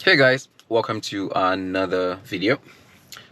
Hey guys, welcome to another video.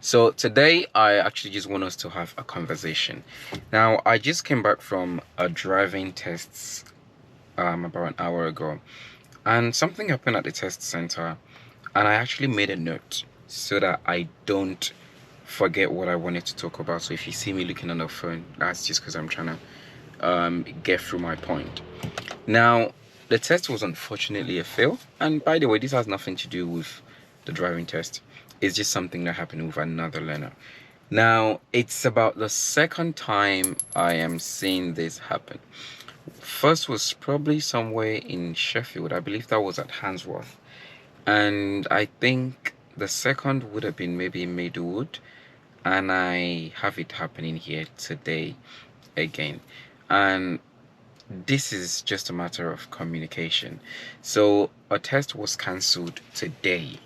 So today I actually just want us to have a conversation. Now I just came back from a driving tests about an hour ago, and something happened at the test center, and I actually made a note so that I don't forget what I wanted to talk about. So if you see me looking on the phone, that's just because I'm trying to get through my point. Now, the test was unfortunately a fail. And by the way, this has nothing to do with the driving test. It's just something that happened with another learner. Now, it's about the second time I am seeing this happen. First was probably somewhere in Sheffield. I believe that was at Handsworth. And I think the second would have been maybe in Maidenwood. And I have it happening here today again. And this is just a matter of communication. So a test was cancelled today.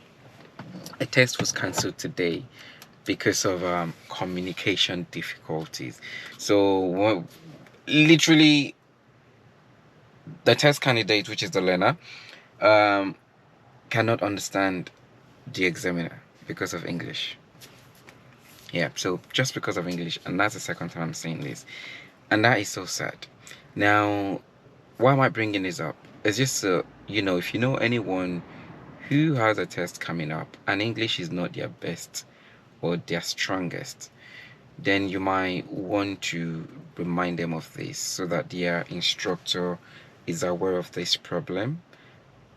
Because of communication difficulties. So literally, the test candidate, which is the learner, cannot understand the examiner because of English. Yeah, so just because of English, and that's the second time I'm saying this, and that is so sad. Now, why am I bringing this up? It's just if you know anyone who has a test coming up and English is not their best or their strongest, then you might want to remind them of this so that their instructor is aware of this problem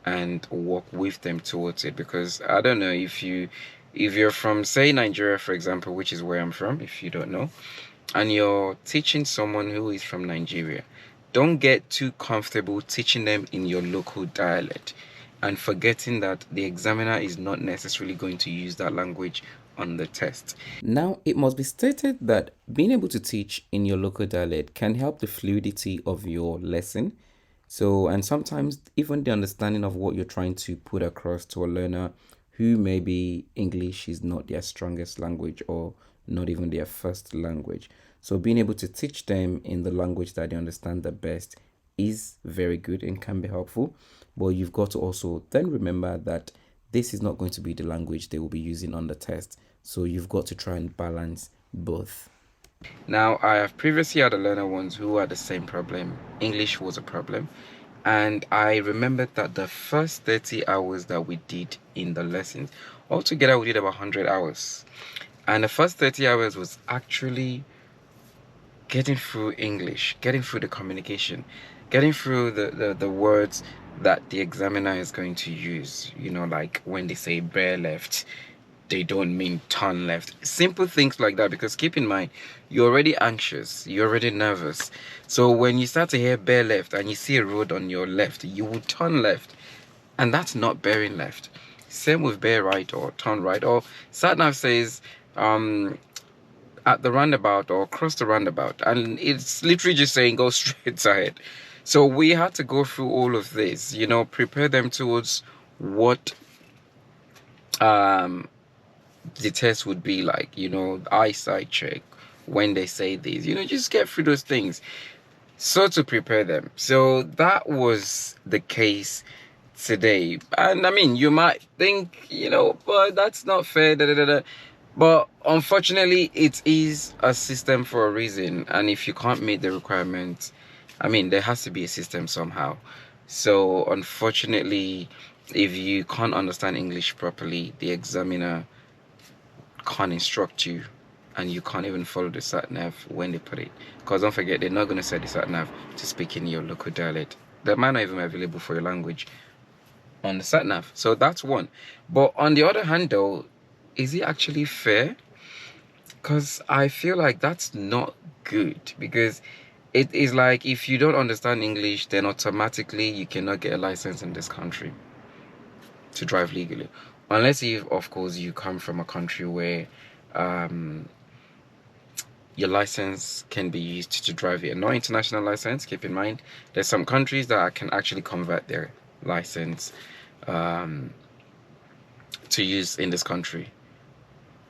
and work with them towards it. Because I don't know, if you're from, say, Nigeria, for example, which is where I'm from, if you don't know, and you're teaching someone who is from Nigeria, don't get too comfortable teaching them in your local dialect and forgetting that the examiner is not necessarily going to use that language on the test. Now, it must be stated that being able to teach in your local dialect can help the fluidity of your lesson. So, and sometimes even the understanding of what you're trying to put across to a learner who maybe English is not their strongest language or not even their first language. So being able to teach them in the language that they understand the best is very good and can be helpful. But you've got to also then remember that this is not going to be the language they will be using on the test. So you've got to try and balance both. Now, I have previously had a learner once who had the same problem. English was a problem. And I remembered that the first 30 hours that we did in the lessons, altogether we did about 100 hours. And the first 30 hours was actually getting through English, getting through the communication, getting through the words that the examiner is going to use. Like when they say bear left, they don't mean turn left. Simple things like that, because keep in mind, you're already anxious, you're already nervous. So when you start to hear bear left and you see a road on your left, you will turn left. And that's not bearing left. Same with bear right or turn right. Or SatNav says at the roundabout or cross the roundabout, and it's literally just saying go straight ahead. So we had to go through all of this, prepare them towards what the test would be like, eyesight check when they say these, just get through those things, so to prepare them. So that was the case today. And I mean, you might think, but that's not fair, da, da, da, da. But unfortunately, it is a system for a reason. And if you can't meet the requirements, I mean, there has to be a system somehow. So unfortunately, if you can't understand English properly, the examiner can't instruct you, and you can't even follow the sat-nav when they put it. Because don't forget, they're not going to set the sat-nav to speak in your local dialect. That might not even be available for your language on the sat-nav. So that's one. But on the other hand, though, is it actually fair? Because I feel like that's not good. Because it is like, if you don't understand English, then automatically you cannot get a license in this country to drive legally. Unless, if, of course, you come from a country where your license can be used to drive it. No international license, keep in mind. There's some countries that can actually convert their license to use in this country,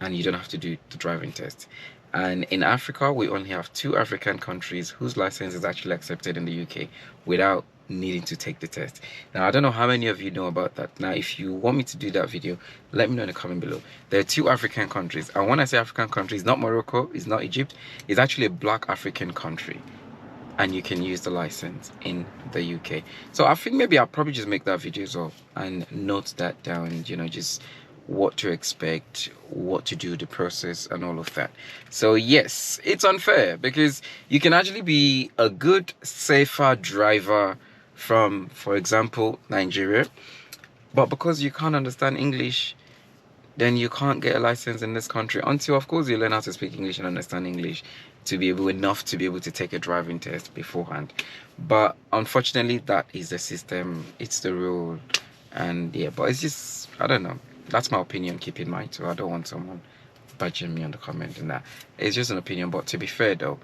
and you don't have to do the driving test. And in Africa, we only have 2 African countries whose license is actually accepted in the UK without needing to take the test. Now, I don't know how many of you know about that. Now, if you want me to do that video, let me know in the comment below. There are 2 African countries, and when I say African countries, not Morocco, it's not Egypt, it's actually a black African country, and you can use the license in the UK. So I think maybe I'll probably just make that video as well and note that down, you know, just what to expect, what to do, the process, and all of that. So yes, it's unfair because you can actually be a good, safer driver from, for example, Nigeria, but because you can't understand English, then you can't get a license in this country until, of course, you learn how to speak English and understand English to be able to take a driving test beforehand. But unfortunately, that is the system, it's the rule, and yeah, but it's just, I don't know, that's my opinion. Keep in mind, so I don't want someone badgering me on the comment and that. It's just an opinion. But to be fair though,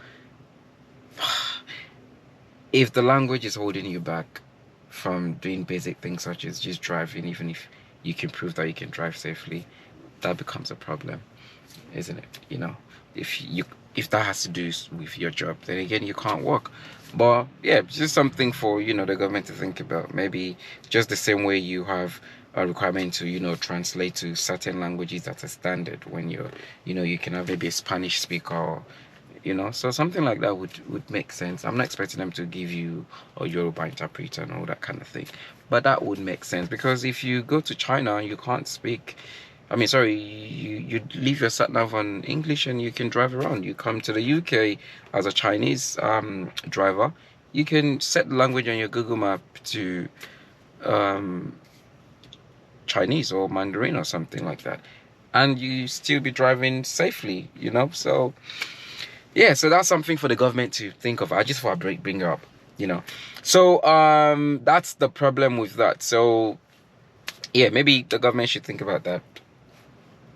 if the language is holding you back from doing basic things such as just driving, even if you can prove that you can drive safely, that becomes a problem, isn't it? You know, if that has to do with your job, then again you can't work. But yeah, just something for, you know, the government to think about. Maybe just the same way you have a requirement to, you know, translate to certain languages that are standard when you're, you know, you can have maybe a Spanish speaker, or, you know, so something like that would make sense. I'm not expecting them to give you a Yoruba interpreter and all that kind of thing, but that would make sense, because if you go to China and you can't speak, I mean, sorry, you leave your sat nav on English and you can drive around. You come to the UK as a Chinese driver, you can set the language on your Google map to Chinese or Mandarin or something like that, and you still be driving safely, you know. So yeah, so that's something for the government to think of. I just thought I'd bring it up, you know. So that's the problem with that. So yeah, maybe the government should think about that.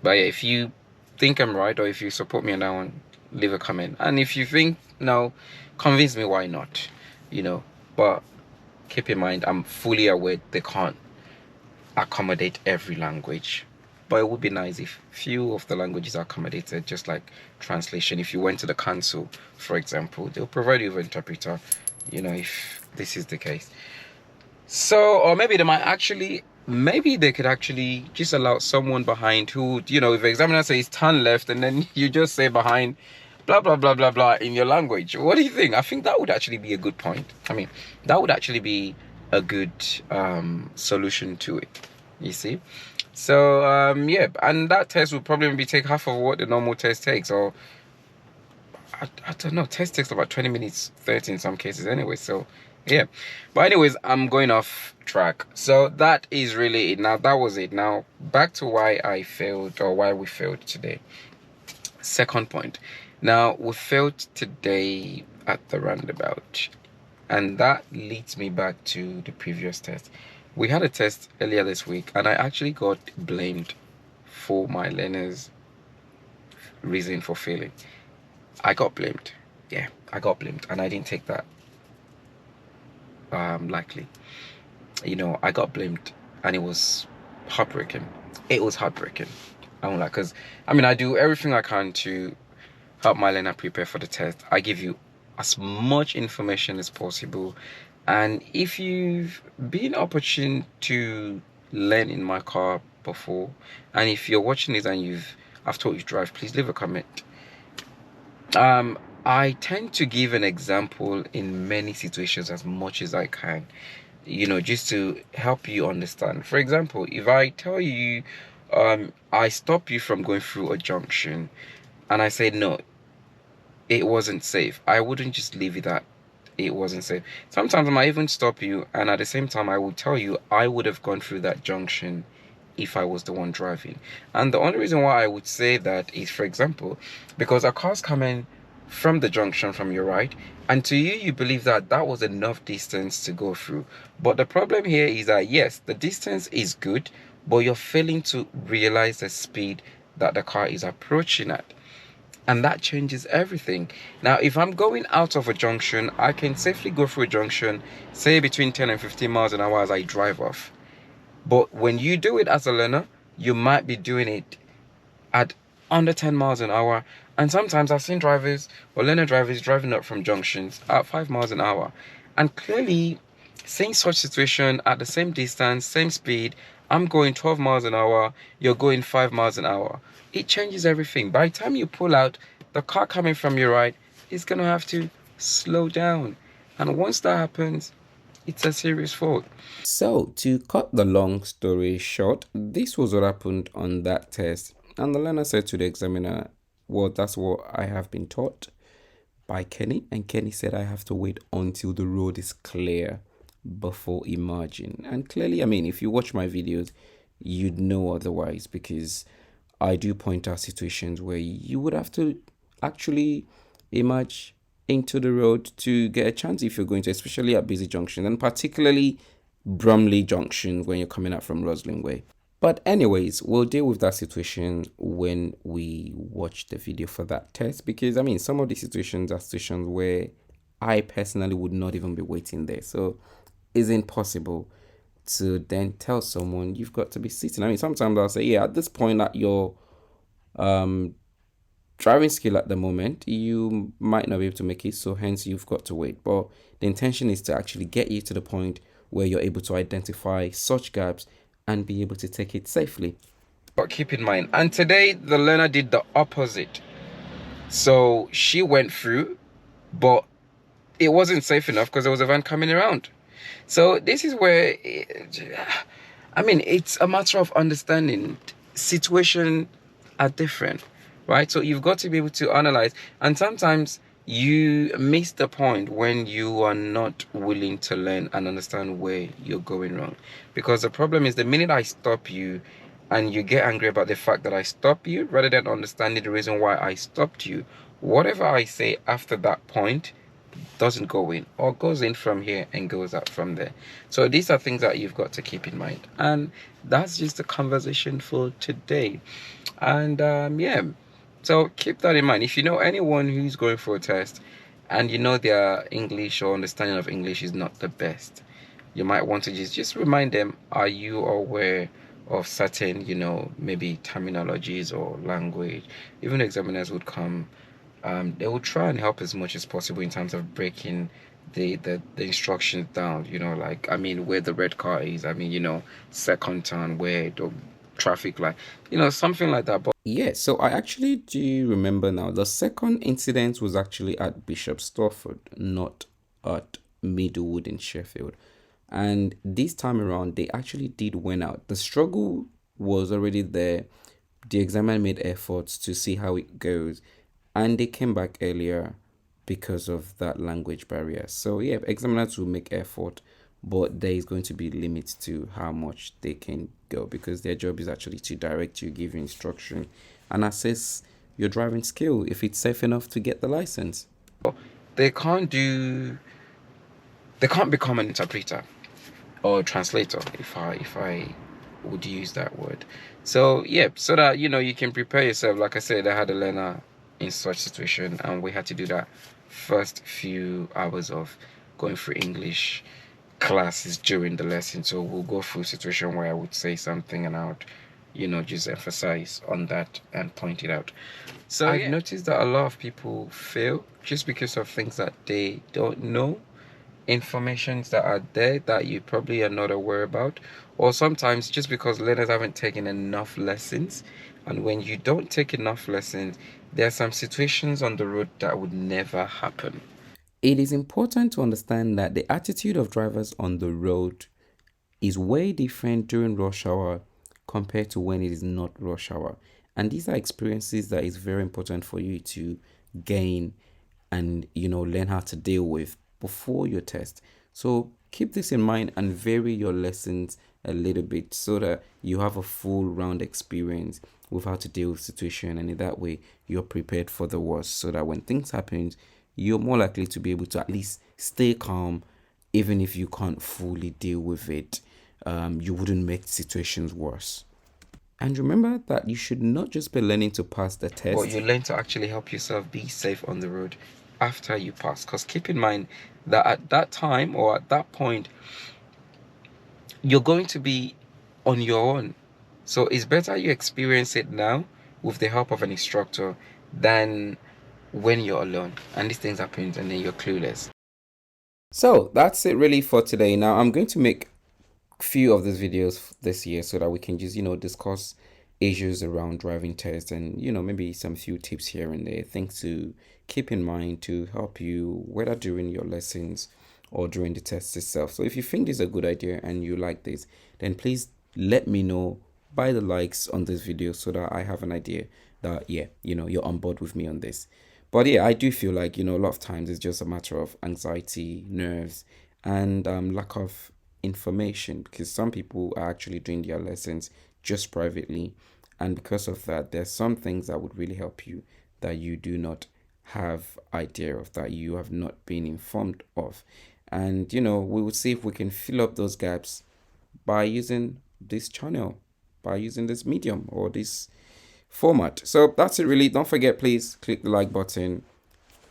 But yeah, if you think I'm right, or if you support me on that one, leave a comment. And if you think no, convince me why not, you know. But keep in mind, I'm fully aware they can't accommodate every language, but it would be nice if few of the languages are accommodated, just like translation. If you went to the council, for example, they'll provide you with an interpreter, you know, if this is the case. So, or maybe they might actually, maybe they could actually just allow someone behind who, you know, if the examiner says turn left and then you just say behind blah blah blah blah blah in your language. What do you think? I think that would actually be a good point. I mean, that would actually be a good solution to it, you see. So yeah, and that test would probably maybe take half of what the normal test takes, or I don't know, test takes about 20 minutes, 30 in some cases anyway. So yeah, but anyways, I'm going off track. So that is really it. Now that was it. Now back to why I failed, or why we failed today. Second point. Now we failed today at the roundabout, and that leads me back to the previous test. We had a test earlier this week, and I actually got blamed for my learner's reason for failing. I got blamed. Yeah, I got blamed, and I didn't take that lightly. You know, I got blamed, and it was heartbreaking. It was heartbreaking. I don't like, because I mean, I do everything I can to help my learner prepare for the test. I give you as much information as possible, and if you've been opportune to learn in my car before, and if you're watching this and I've taught you to drive, please leave a comment. I tend to give an example in many situations as much as I can, you know, just to help you understand. For example, if I tell you I stop you from going through a junction and I say no, it wasn't safe, I wouldn't just leave it at it wasn't safe. Sometimes I might even stop you, and at the same time I will tell you I would have gone through that junction if I was the one driving. And the only reason why I would say that is, for example, because a car's coming from the junction from your right, and to you, you believe that that was enough distance to go through. But the problem here is that yes, the distance is good, but you're failing to realize the speed that the car is approaching at. And that changes everything. Now, if I'm going out of a junction, I can safely go through a junction, say between 10 and 15 miles an hour as I drive off. But when you do it as a learner, you might be doing it at under 10 miles an hour. And sometimes I've seen drivers or learner drivers driving up from junctions at 5 miles an hour. And clearly, Same such situation at the same distance, same speed. I'm going 12 miles an hour, you're going 5 miles an hour. It changes everything. By the time you pull out, the car coming from your right is going to have to slow down. And once that happens, it's a serious fault. So, to cut the long story short, this was what happened on that test. And the learner said to the examiner, well, that's what I have been taught by Kenny. And Kenny said I have to wait until the road is clear before emerging. And clearly, I mean, if you watch my videos, you'd know otherwise, because I do point out situations where you would have to actually emerge into the road to get a chance if you're going to, especially at busy junctions, and particularly Bromley Junction when you're coming out from Roslyn Way. But anyways, we'll deal with that situation when we watch the video for that test, because I mean, some of the situations are situations where I personally would not even be waiting there. So it's impossible to then tell someone you've got to be sitting. I mean, sometimes I'll say, yeah, at this point at your driving skill at the moment, you might not be able to make it, so hence you've got to wait. But the intention is to actually get you to the point where you're able to identify such gaps and be able to take it safely. But keep in mind, and today the learner did the opposite. So she went through, but it wasn't safe enough because there was a van coming around. So this is where, I mean, it's a matter of understanding. Situations are different, right? So you've got to be able to analyze. And sometimes you miss the point when you are not willing to learn and understand where you're going wrong. Because the problem is, the minute I stop you and you get angry about the fact that I stop you, rather than understanding the reason why I stopped you, whatever I say after that point doesn't go in, or goes in from here and goes out from there. So these are things that you've got to keep in mind, and that's just the conversation for today. And yeah, so keep that in mind. If you know anyone who's going for a test and you know their English or understanding of English is not the best, you might want to just remind them, are you aware of certain, maybe terminologies or language? Even examiners would come, they will try and help as much as possible in terms of breaking the instructions down, like, I mean, where the red car is, I mean, second turn, where the traffic light, something like that. But yeah, so I actually do remember now, the second incident was actually at Bishop Stortford, not at Middlewood in Sheffield. And this time around, they actually did win out. The struggle was already there. The examiner made efforts to see how it goes, and they came back earlier because of that language barrier. So yeah, examiners will make effort, but there is going to be limits to how much they can go, because their job is actually to direct you, give you instruction, and assess your driving skill if it's safe enough to get the license. They can't become an interpreter or translator, if I would use that word. So yeah, so that you can prepare yourself. Like I said, I had a learner in such situation, and we had to do that first few hours of going through English classes during the lesson. So we'll go through a situation where I would say something and I would just emphasize on that and point it out. So I've noticed that a lot of people fail just because of things that they don't know, informations that are there that you probably are not aware about, or sometimes just because learners haven't taken enough lessons. And when you don't take enough lessons, there are some situations on the road that would never happen. It is important to understand that the attitude of drivers on the road is way different during rush hour compared to when it is not rush hour. And these are experiences that is very important for you to gain and learn how to deal with before your test. So keep this in mind and vary your lessons a little bit so that you have a full round experience with how to deal with situation, and in that way you're prepared for the worst, so that when things happen, you're more likely to be able to at least stay calm, even if you can't fully deal with it. You wouldn't make situations worse. And remember that you should not just be learning to pass the test, but you learn to actually help yourself be safe on the road after you pass. Because keep in mind that at that time or at that point, you're going to be on your own. So it's better you experience it now with the help of an instructor than when you're alone and these things happen and then you're clueless. So that's it really for today. Now I'm going to make few of these videos this year so that we can just discuss issues around driving tests, and maybe some few tips here and there, things to keep in mind to help you whether during your lessons or during the test itself. So if you think this is a good idea and you like this, then please let me know by the likes on this video so that I have an idea that yeah, you're on board with me on this. But yeah, I do feel like a lot of times it's just a matter of anxiety, nerves, and lack of information, because some people are actually doing their lessons just privately, and because of that there's some things that would really help you that you do not have idea of, that you have not been informed of. And we will see if we can fill up those gaps by using this channel, by using this medium or this format. So that's it really. Don't forget, please click the like button,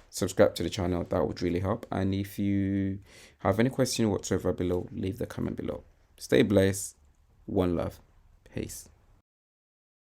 subscribe to the channel. That would really help. And if you have any question whatsoever below, leave the comment below. Stay blessed. One love. Peace.